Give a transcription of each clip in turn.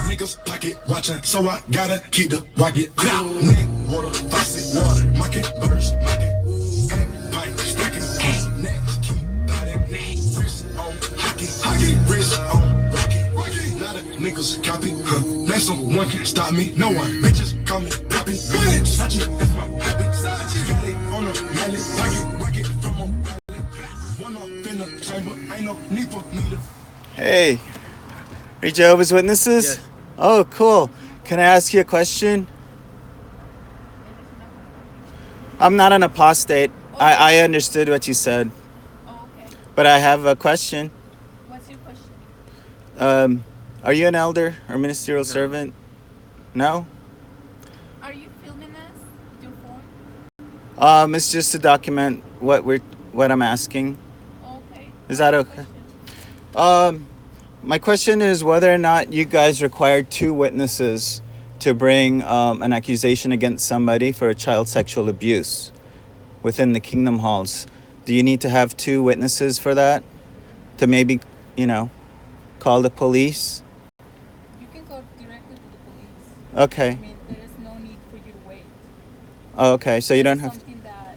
Niggas pocket watching, so I gotta keep the rocket. Neck water, faucet water, market burst, market. Pipe stacking, next keep body, wrist on hockey, wrist on rocket. Lot of niggas copy, now someone can stop me. No one, bitches call me poppy. Sachi, that's my habit. Got it on a mallet, rocket from a one up in the chamber, ain't no need for me to. Hey, are you Jehovah's Witnesses? Yes. Oh, cool. Can I ask you a question? I'm not an apostate. I understood what you said, Oh, okay. but I have a question. What's your question? Are you an elder or ministerial servant? No? Are you filming us? Your phone? It's just to document what I'm asking. Okay. Is that What's okay? your question? My question is whether or not you guys require two witnesses to bring an accusation against somebody for a child sexual abuse within the kingdom halls. Do you need to have two witnesses for that? To maybe, call the police? You can go directly to the police. Okay. I mean, there is no need for you to wait. Oh, okay. So you don't It's have. something that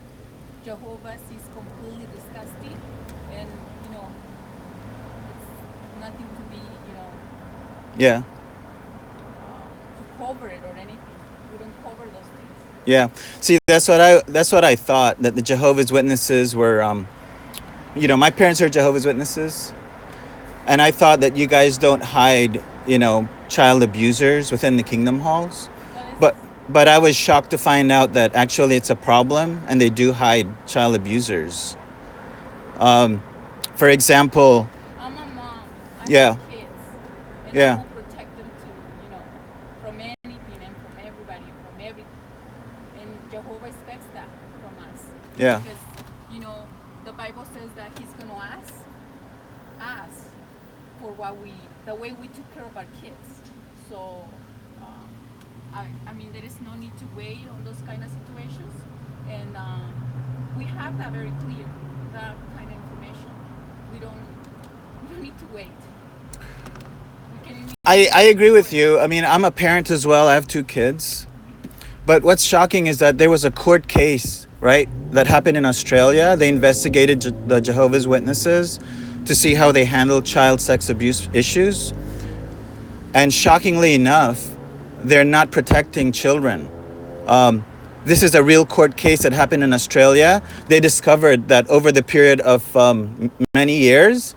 Jehovah sees completely disgusting, and it's nothing to be, Yeah. to cover it or anything. We don't cover those things. Yeah. See, that's what I thought, that the Jehovah's Witnesses were. My parents are Jehovah's Witnesses, and I thought that you guys don't hide, child abusers within the kingdom halls. But it's But I was shocked to find out that actually it's a problem, and they do hide child abusers. For example, I'm a mom. I yeah, have kids, and I yeah, will protect them too, from anything and from everybody, from everything. And Jehovah expects that from us. yeah. Because, the Bible says that He's going to ask us for the way we took care of our kids. So, I mean, there is no need to wait on those kind of situations. And we have that very clear, that kind of information. We don't need to wait. We can I agree with you. I mean, I'm a parent as well. I have two kids. But what's shocking is that there was a court case, right, that happened in Australia. They investigated the Jehovah's Witnesses to see how they handle child sex abuse issues. And shockingly enough, they're not protecting children. This is a real court case that happened in Australia. They discovered that over the period of many years,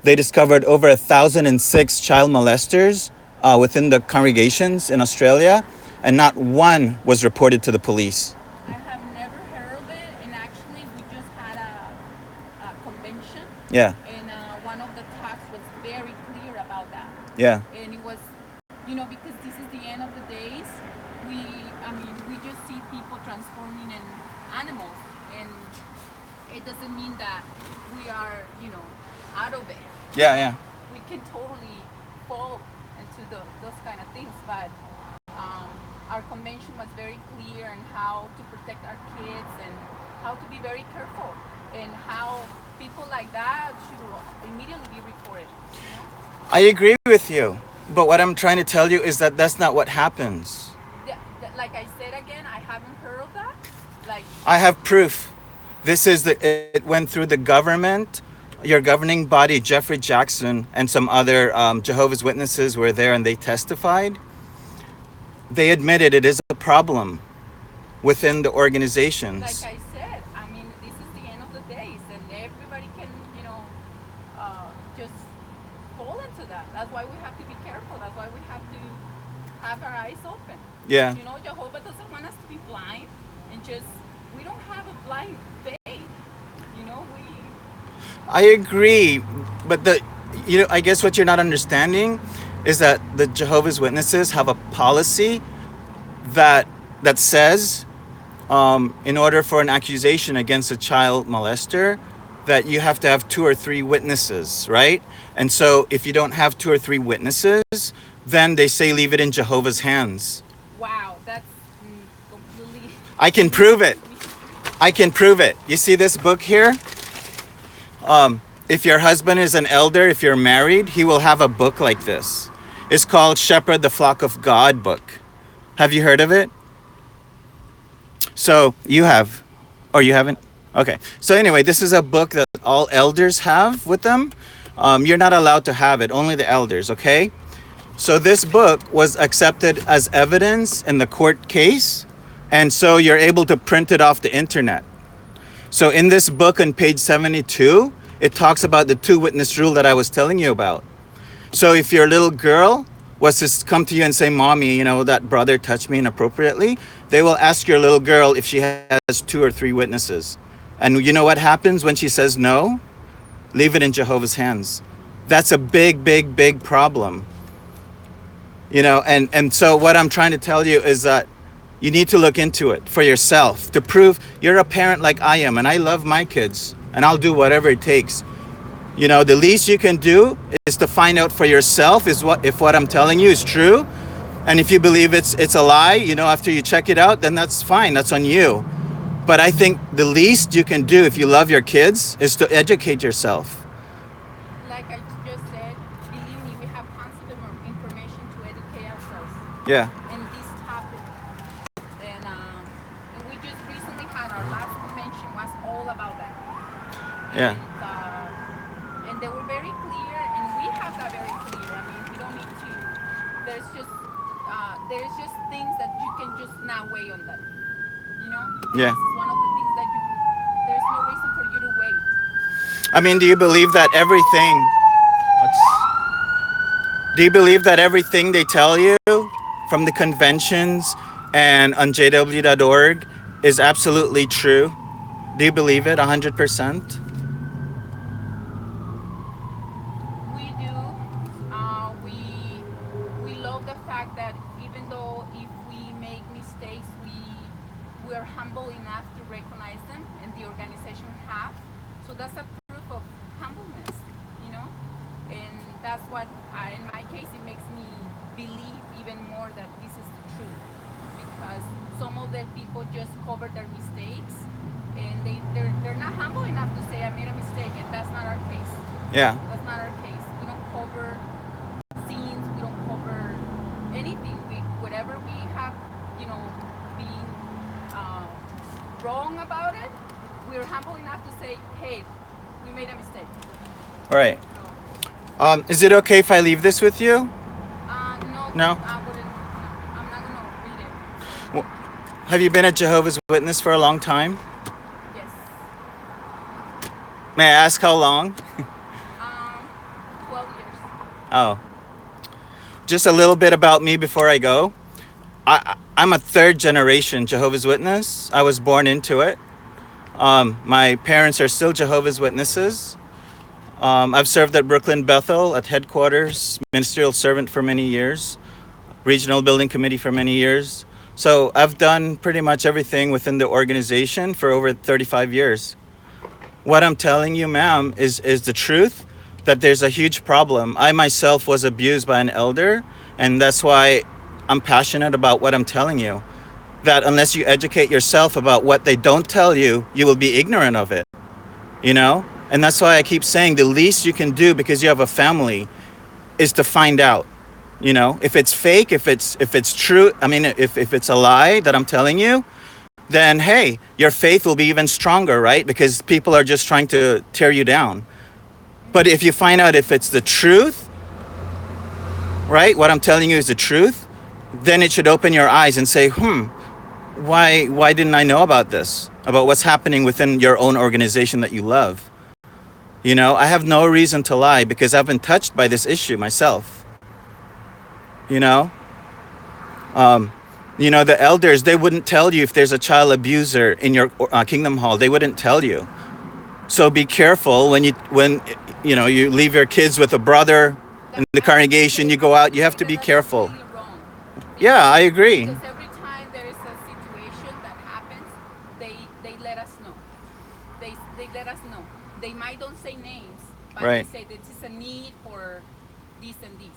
they discovered over 1,006 child molesters within the congregations in Australia, and not one was reported to the police. I have never heard of it, and actually, we just had a convention, Yeah, and one of the talks was very clear about that. yeah, And it was, because this is the end of the days, we just see people transforming in animals, and it doesn't mean that we are, out of it. yeah, yeah. We can totally fall into those kind of things, but our convention was very clear on how to protect our kids and how to be very careful and how people like that should immediately be reported. I agree with you. But what I'm trying to tell you is that that's not what happens. Like I said again, I haven't heard of that. Like, I have proof. It went through the government, your governing body, Jeffrey Jackson, and some other Jehovah's Witnesses were there and they testified. They admitted it is a problem within the organizations. like I said, I mean, this is the end of the days, and everybody can, just fall into that. That's why we have to be careful. That's why we have to have our eyes open. Yeah. Jehovah doesn't want us to be blind and we don't have a blind faith. I agree, but I guess what you're not understanding is that the Jehovah's Witnesses have a policy that says, in order for an accusation against a child molester, that you have to have 2 or 3 witnesses, right? And so if you don't have 2 or 3 witnesses, then they say leave it in Jehovah's hands. Wow, that's completely. I can prove it. I can prove it. You see this book here? If your husband is an elder, if you're married, he will have a book like this. It's called Shepherd the Flock of God book. Have you heard of it? So you have, or you haven't? Okay. So anyway, this is a book that all elders have with them. You're not allowed to have it, only the elders, okay? So this book was accepted as evidence in the court case, and so you're able to print it off the internet. So in this book on page 72, it talks about the two witness rule that I was telling you about. So if your little girl was to come to you and say, Mommy, you know, that brother touched me inappropriately, they will ask your little girl if she has 2 or 3 witnesses. And you know what happens when she says no? Leave it in Jehovah's hands. That's a big, big, big problem. You know, and so what I'm trying to tell you is that you need to look into it for yourself to prove you're a parent like I am, and I love my kids, and I'll do whatever it takes. You know, the least you can do is to find out for yourself is if what I'm telling you is true. And if you believe it's a lie, you know, after you check it out, then that's fine. That's on you. But I think the least you can do if you love your kids is to educate yourself. Like I just said, believe me, we have tons of information to educate ourselves Yeah. in this topic. And we just recently had our last convention was all about that. Yeah. And they were very clear, and we have that very clear. I mean, we don't need to. There's just things that you can just not weigh on that. You know. Yeah. This is one of the things that there's no reason for you to wait. I mean, do you believe that everything? Do you believe that everything they tell you from the conventions and on jw.org is absolutely true? Do you believe it 100%? We do. We love the fact that even though if we make mistakes, we are humble enough to recognize them, and the organization have. So that's a proof of humbleness, you know. And that's what, in my case, it makes me believe even more that this is the truth, because some of the people just cover their mistakes, and they're not humble enough to say I made a mistake, and that's not our case. Yeah. That's not our case. We don't cover scenes. We don't cover anything. Whatever we have, you know, being wrong about it, we're humble enough to say, hey, we made a mistake. All right. Is it okay if I leave this with you? No. No? I wouldn't. No, I'm not gonna read it. Well, have you been a Jehovah's Witness for a long time? Yes. May I ask how long? 12 years. Oh. Just a little bit about me before I go. I'm a 3rd generation Jehovah's Witness. I was born into it. My parents are still Jehovah's Witnesses. I've served at Brooklyn Bethel at headquarters, ministerial servant for many years, regional building committee for many years. So I've done pretty much everything within the organization for over 35 years. What I'm telling you, ma'am, is the truth, that there's a huge problem. I myself was abused by an elder, and that's why I'm passionate about what I'm telling you. That unless you educate yourself about what they don't tell you, you will be ignorant of it, you know? And that's why I keep saying the least you can do, because you have a family, is to find out, you know? If it's fake, if it's true, I mean, if it's a lie that I'm telling you, then hey, your faith will be even stronger, right? Because people are just trying to tear you down. But if you find out if it's the truth, right? What I'm telling you is the truth, then it should open your eyes and say, why didn't I know about this? About what's happening within your own organization that you love. You know, I have no reason to lie because I've been touched by this issue myself. You know? You know, the elders, they wouldn't tell you if there's a child abuser in your Kingdom Hall. They wouldn't tell you. So be careful when you leave your kids with a brother in the congregation, you go out, you have to be careful. Really wrong. Yeah, I agree. Because every time there is a situation that happens, they let us know. They let us know. They might don't say names, but Right. they say that this is a need for this and this.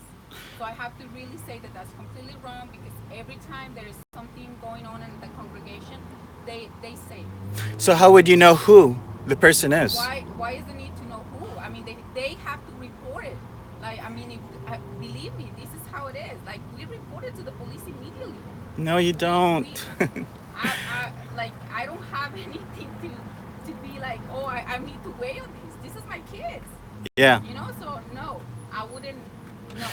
So I have to really say that that's completely wrong, because every time there is something going on in the congregation, they say. So how would you know who the person is? Why is the need to know they have to report it. Like, I mean, if, believe me, this is how it is. Like, we report it to the police immediately. No, you don't. We like, I don't have anything to be like, oh, I need to weigh on this. This is my kids. Yeah. You know, so no, I wouldn't. No.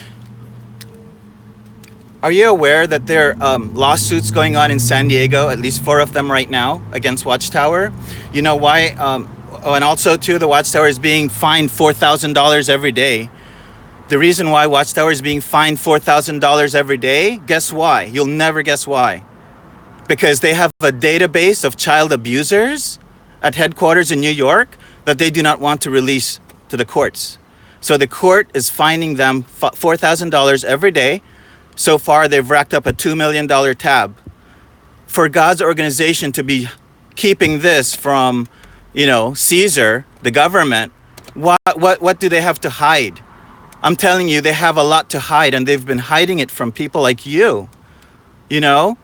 Are you aware that there are lawsuits going on in San Diego, at least 4 of them right now, against Watchtower? You know why? Oh, and also, too, the Watchtower is being fined $4,000 every day. The reason why Watchtower is being fined $4,000 every day, guess why? You'll never guess why. Because they have a database of child abusers at headquarters in New York that they do not want to release to the courts. So the court is fining them $4,000 every day. So far, they've racked up a $2 million tab. For God's organization to be keeping this from, Caesar, the government, what do they have to hide? I'm telling you, they have a lot to hide, and they've been hiding it from people like you. You know?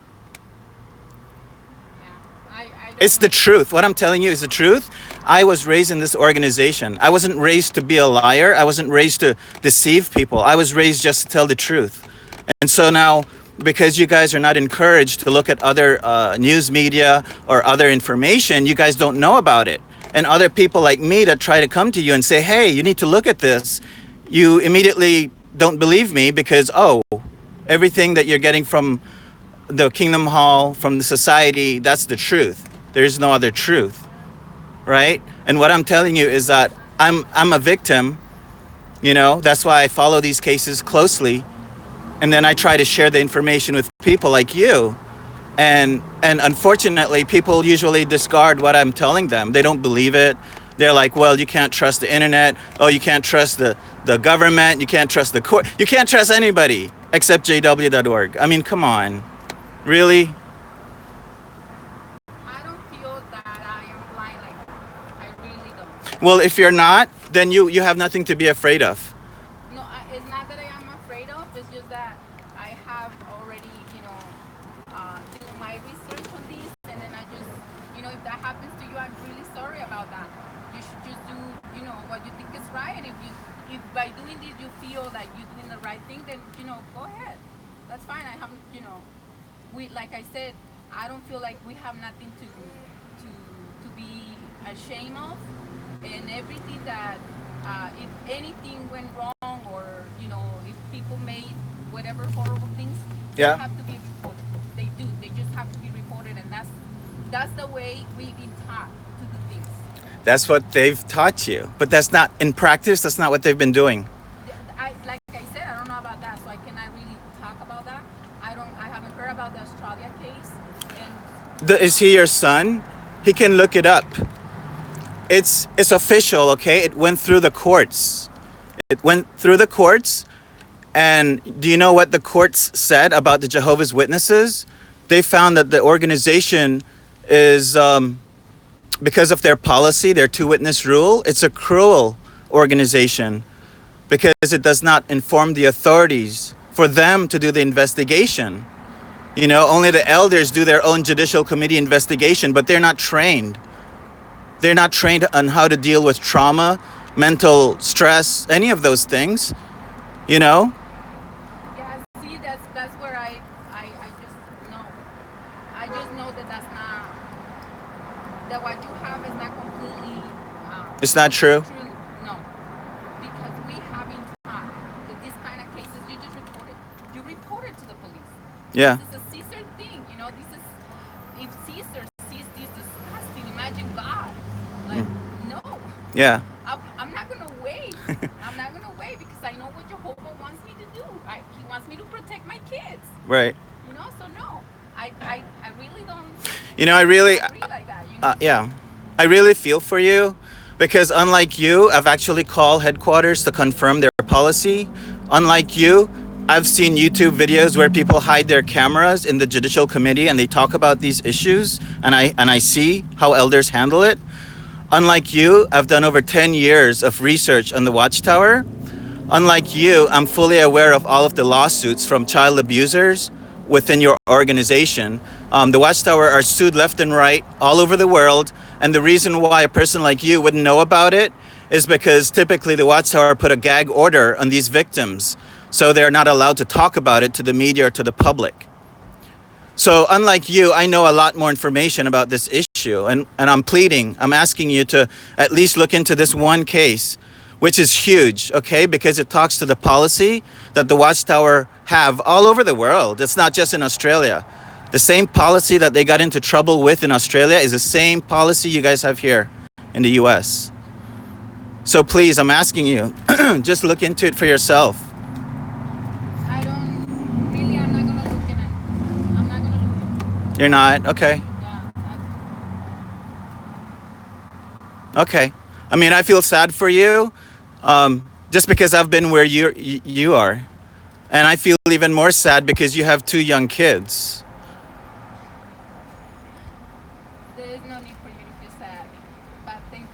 Yeah. I don't It's the know. truth. What I'm telling you is the truth. I was raised in this organization. I wasn't raised to be a liar. I wasn't raised to deceive people. I was raised just to tell the truth. And so now, because you guys are not encouraged to look at other news media or other information, you guys don't know about it. And other people like me that try to come to you and say, hey, you need to look at this, you immediately don't believe me because, oh, everything that you're getting from the Kingdom Hall, from the society, that's the truth. There's no other truth, right? And what I'm telling you is that I'm a victim, that's why I follow these cases closely. And then I try to share the information with people like you. And unfortunately, people usually discard what I'm telling them. They don't believe it. They're like, well, you can't trust the internet. Oh, you can't trust the government. You can't trust the court. You can't trust anybody except jw.org. I mean, come on. Really? I don't feel that I am blind like that. I really don't. Well, if you're not, then you have nothing to be afraid of. No, it's not that I am afraid of. It's just that I have already, do my research on this, and then I just, if that happens to you, I'm really sorry about that. You should just do, what you think is right, and if by doing this you feel like you're doing the right thing, then go ahead. That's fine. I haven't, like I said, I don't feel like we have nothing to be ashamed of, and everything that if anything went wrong, or if people made whatever horrible things, they Yeah. have to be reported. They do. They just have to be reported, and that's the way we've been taught to do things. That's what they've taught you. But that's not, in practice, that's not what they've been doing. Like I said, I don't know about that, so I cannot really talk about that. I haven't heard about the Australia case, and Is he your son? He can look it up. It's official, okay? It went through the courts. It went through the courts. And do you know what the courts said about the Jehovah's Witnesses? They found that the organization is, because of their policy, their two-witness rule, it's a cruel organization because it does not inform the authorities for them to do the investigation. Only the elders do their own judicial committee investigation, but they're not trained. They're not trained on how to deal with trauma, mental stress, any of those things, yeah, see, that's where I just know. I just know that that's not, that what you have is not completely It's not true. true. No, because we have been taught that this kind of cases you just report it to the police. Yeah. This is a Caesar thing, This is, if Caesar sees this disgusting, imagine God. Like, no, Yeah. I'm not gonna wait. I'm not gonna wait because I know what Jehovah wants me to do. He wants me to protect my kids. Right. So no, I really don't I really, agree like that. yeah, I really feel for you because unlike you, I've actually called headquarters to confirm their policy. Unlike you, I've seen YouTube videos where people hide their cameras in the judicial committee and they talk about these issues, and I see how elders handle it. Unlike you, I've done over 10 years of research on the Watchtower. Unlike you, I'm fully aware of all of the lawsuits from child abusers, within your organization. The Watchtower are sued left and right all over the world, and the reason why a person like you wouldn't know about it is because typically the Watchtower put a gag order on these victims, so they're not allowed to talk about it to the media or to the public. So unlike you, I know a lot more information about this issue, and I'm asking you to at least look into this one case, which is huge, okay? Because it talks to the policy that the Watchtower have all over the world. It's not just in Australia. The same policy that they got into trouble with in Australia is the same policy you guys have here in the US. So please, I'm asking you, just look into it for yourself. I don't really. I'm not gonna look at it. I'm not gonna look. You're not? Okay. Yeah. Okay. I mean, I feel sad for you, just because I've been where you are. And I feel even more sad because you have two young kids. There is no need for you to feel sad. But thank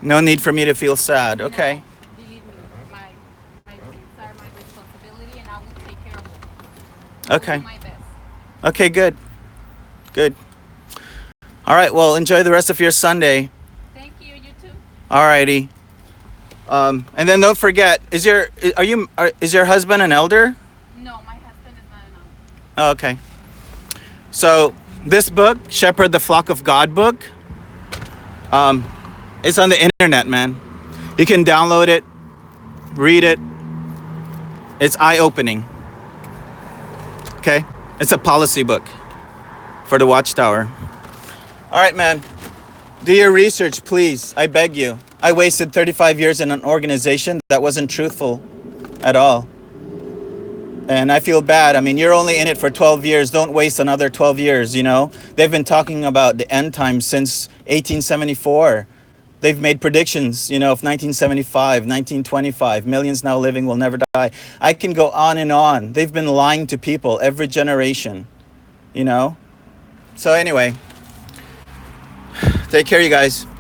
you. No need for me to feel sad. Okay. No, believe me, my kids are my responsibility, and I will take care of them. I will Okay. do my best. Okay, good. Good. All right. Well, enjoy the rest of your Sunday. Thank you. You too. All righty. And then don't forget, is your husband an elder? No, my husband is not an elder. Oh, okay. So this book, Shepherd the Flock of God book, it's on the internet, man. You can download it, read it. It's eye-opening. Okay? It's a policy book for the Watchtower. All right, man. Do your research, please. I beg you. I wasted 35 years in an organization that wasn't truthful at all. And I feel bad. I mean, you're only in it for 12 years. Don't waste another 12 years, you know? They've been talking about the end times since 1874. They've made predictions, you know, of 1975, 1925. Millions now living will never die. I can go on and on. They've been lying to people every generation, you know? So anyway, take care, you guys. You too.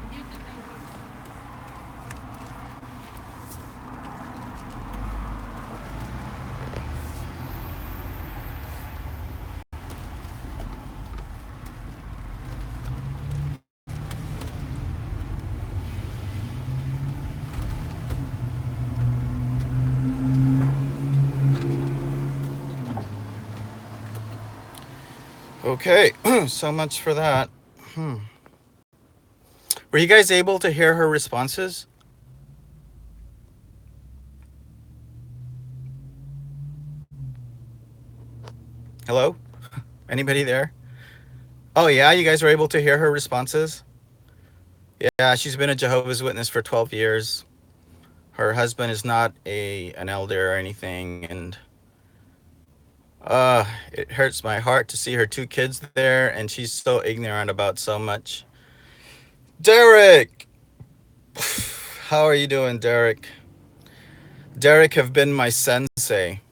Thank you. Okay, so much for that. Were you guys able to hear her responses? Hello? Anybody there? Oh, yeah, you guys were able to hear her responses? Yeah, she's been a Jehovah's Witness for 12 years. Her husband is not an elder or anything, and it hurts my heart to see her two kids there, and she's so ignorant about so much. Derek! How are you doing, Derek? Derek have been my sensei.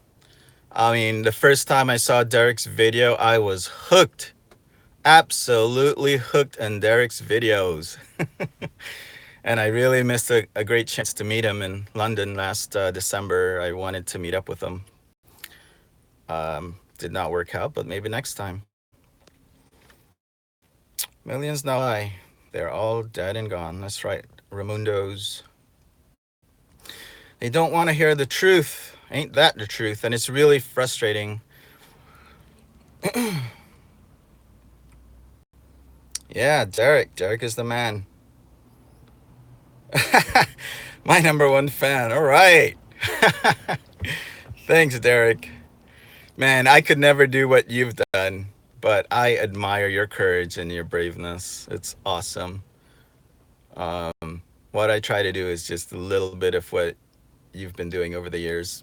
I mean, the first time I saw Derek's video, I was hooked. Absolutely hooked on Derek's videos. And I really missed a great chance to meet him in London last December. I wanted to meet up with him. Did not work out, but maybe next time. Millions now lie. They're all dead and gone. That's right, Raimundos. They don't want to hear the truth. Ain't that the truth? And it's really frustrating. Yeah, Derek. Derek is the man. My number one fan. All right. Thanks, Derek. Man, I could never do what you've done, but I admire your courage and your braveness. It's awesome. What I try to do is just a little bit of what you've been doing over the years.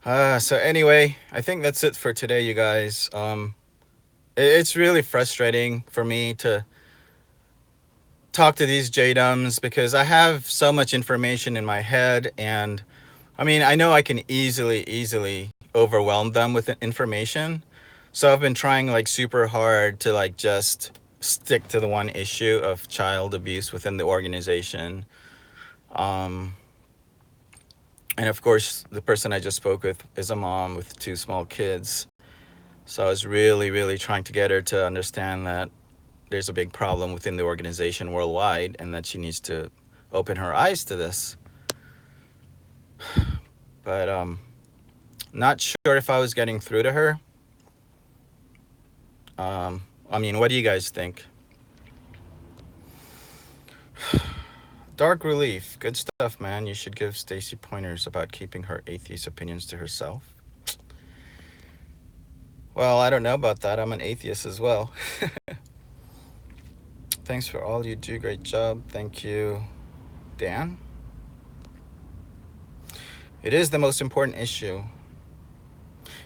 So anyway, I think that's it for today, you guys. It's really frustrating for me to talk to these JDums because I have so much information in my head, and I mean, I know I can easily overwhelm them with information. So I've been trying like super hard to like just stick to the one issue of child abuse within the organization. Um, And of course, the person I just spoke with is a mom with two small kids. So I was really, really trying to get her to understand that there's a big problem within the organization worldwide and that she needs to open her eyes to this. But not sure if I was getting through to her. I mean, what do you guys think? Dark Relief, good stuff, man. You should give Stacy pointers about keeping her atheist opinions to herself. Well, I don't know about that. I'm an atheist as well. Thanks for all you do. Great job. Thank you, Dan. It is the most important issue.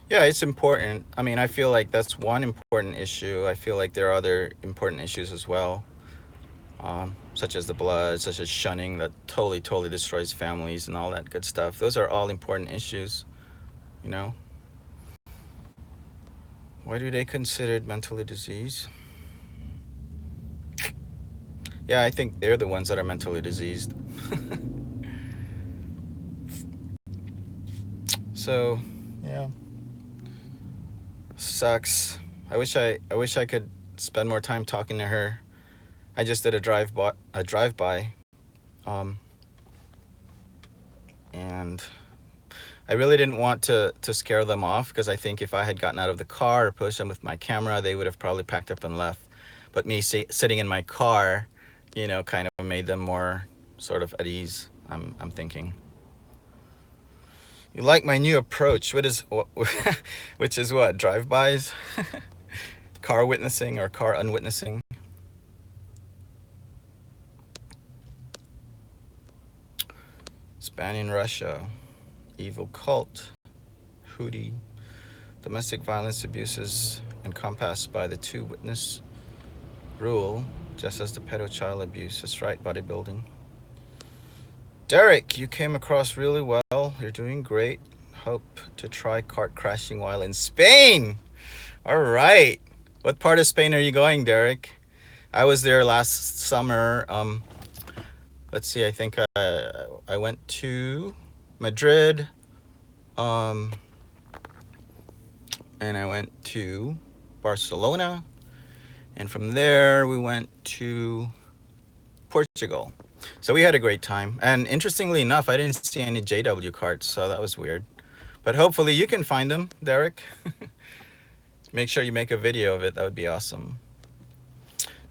Yeah, it's important. I mean, I feel like that's one important issue. I feel like there are other important issues as well, such as the blood, such as shunning that totally, totally destroys families and all that good stuff. Those are all important issues, you know? Why do they consider mentally diseased? Yeah, I think they're the ones that are mentally diseased. So, yeah, sucks. I wish I could spend more time talking to her. I just did a drive by, um, and I really didn't want to scare them off because I think if I had gotten out of the car or pushed them with my camera, they would have probably packed up and left. But me sitting in my car, kind of made them more sort of at ease. I'm thinking. You like my new approach? Which is what, drive-bys, car witnessing or car unwitnessing? Spain in Russia, evil cult, Houthi, domestic violence abuses encompassed by the two witness rule, just as the pedophile abuse. That's right, bodybuilding. Derek, you came across really well. You're doing great. Hope to try kart crashing while in Spain. All right. What part of Spain are you going, Derek? I was there last summer. Let's see. I think I went to Madrid, and I went to Barcelona, and from there we went to Portugal. So we had a great time. And interestingly enough, I didn't see any JW carts, so that was weird. But hopefully you can find them, Derek. Make sure you make a video of it. That would be awesome.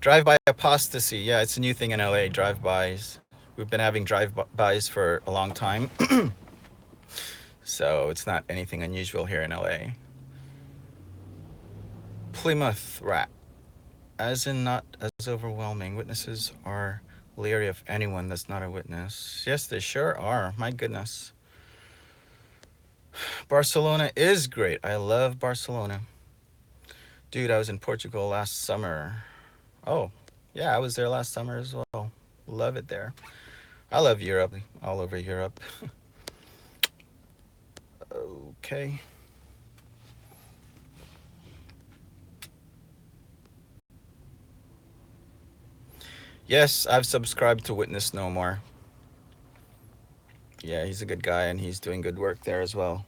Drive-by apostasy. Yeah, it's a new thing in LA, drive-bys. We've been having drive-bys for a long time. So it's not anything unusual here in LA. Plymouth rat. As in not as overwhelming. Witnesses are leery of anyone that's not a witness. Yes, they sure are. My goodness. Barcelona is great. I love Barcelona. Dude, I was in Portugal last summer. Oh, yeah, I was there last summer as well. Love it there. I love Europe, all over Europe. Okay. Yes, I've subscribed to Witness No More. Yeah, he's a good guy and he's doing good work there as well.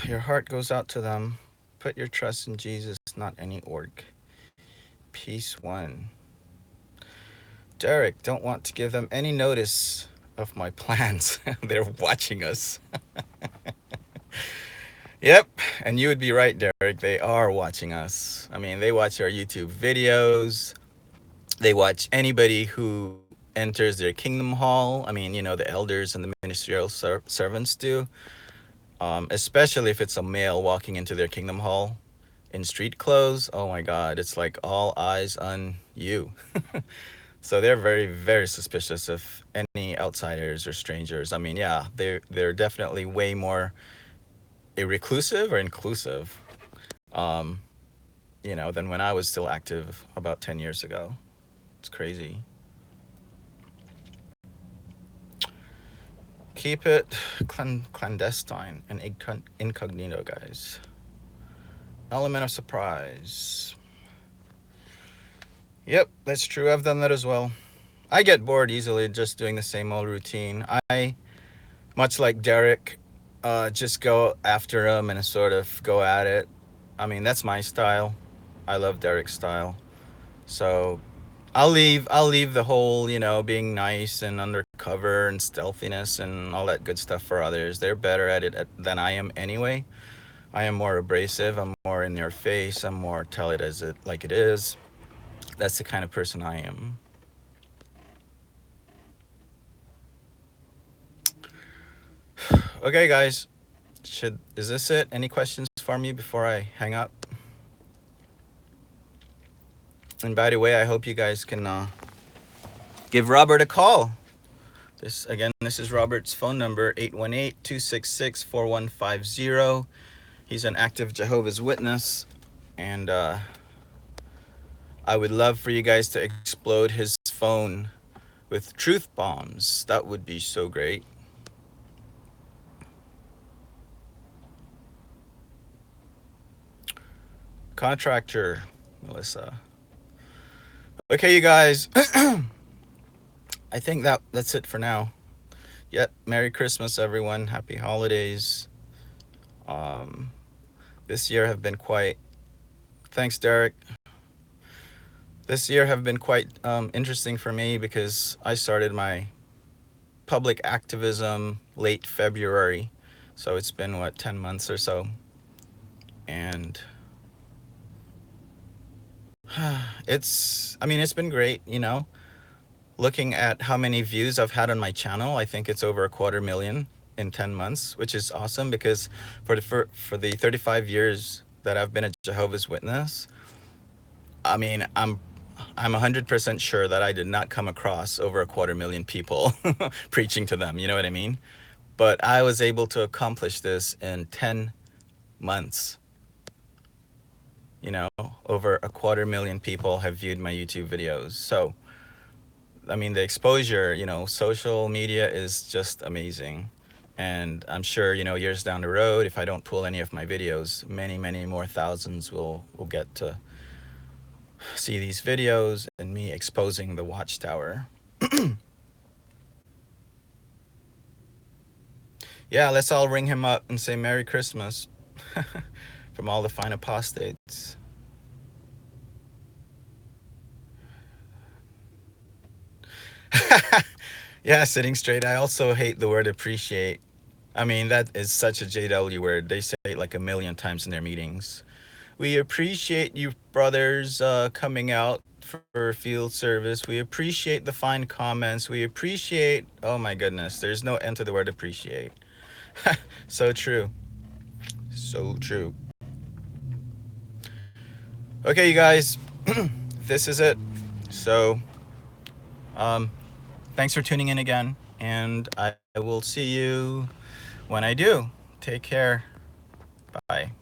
Your heart goes out to them. Put your trust in Jesus, not any org. Peace one. Derek, don't want to give them any notice of my plans. They're watching us. Yep, and you would be right, Derek. They are watching us. I mean, they watch our YouTube videos. They watch anybody who enters their kingdom hall. I mean, the elders and the ministerial servants do. Especially if it's a male walking into their kingdom hall in street clothes. Oh my God, it's like all eyes on you. So they're very, very suspicious of any outsiders or strangers. I mean, yeah, they're definitely way more reclusive or inclusive, than when I was still active about 10 years ago. It's crazy. Keep it clandestine and incognito, guys. Element of surprise. Yep, that's true. I've done that as well. I get bored easily just doing the same old routine. I, much like Derek, just go after him and sort of go at it. I mean, that's my style. I love Derek's style. So I'll leave the whole, being nice and undercover and stealthiness and all that good stuff for others. They're better at it than I am anyway. I am more abrasive. I'm more in your face. I'm more tell it as it like it is. That's the kind of person I am. Okay, guys. Is this it? Any questions for me before I hang up? And by the way, I hope you guys can give Robert a call. This is Robert's phone number, 818-266-4150. He's an active Jehovah's Witness, and I would love for you guys to explode his phone with truth bombs. That would be so great. Contractor, Melissa. Okay, you guys. I think that's it for now. Yet, Merry Christmas, everyone. Happy holidays. This year have been quite. Thanks, Derek. This year have been quite interesting for me because I started my public activism late February, so it's been 10 months or so, and it's been great. Looking at how many views I've had on my channel, I think it's over 250,000 in 10 months, which is awesome because for the 35 years that I've been a Jehovah's Witness, I'm 100% sure that I did not come across over 250,000 people preaching to them. You know what I mean? But I was able to accomplish this in 10 months. Over 250,000 people have viewed my YouTube videos. So, the exposure, social media is just amazing. And I'm sure, years down the road, if I don't pull any of my videos, many, many more thousands will get to see these videos and me exposing the watchtower. Yeah, let's all ring him up and say Merry Christmas from all the fine apostates. Yeah, sitting straight. I also hate the word appreciate. That is such a JW word. They say it like a million times in their meetings. We appreciate you brothers coming out for field service. We appreciate the fine comments. We appreciate, oh my goodness, there's no end to the word appreciate. So true. So true. Okay, you guys, this is it. So, thanks for tuning in again, and I will see you when I do. Take care. Bye.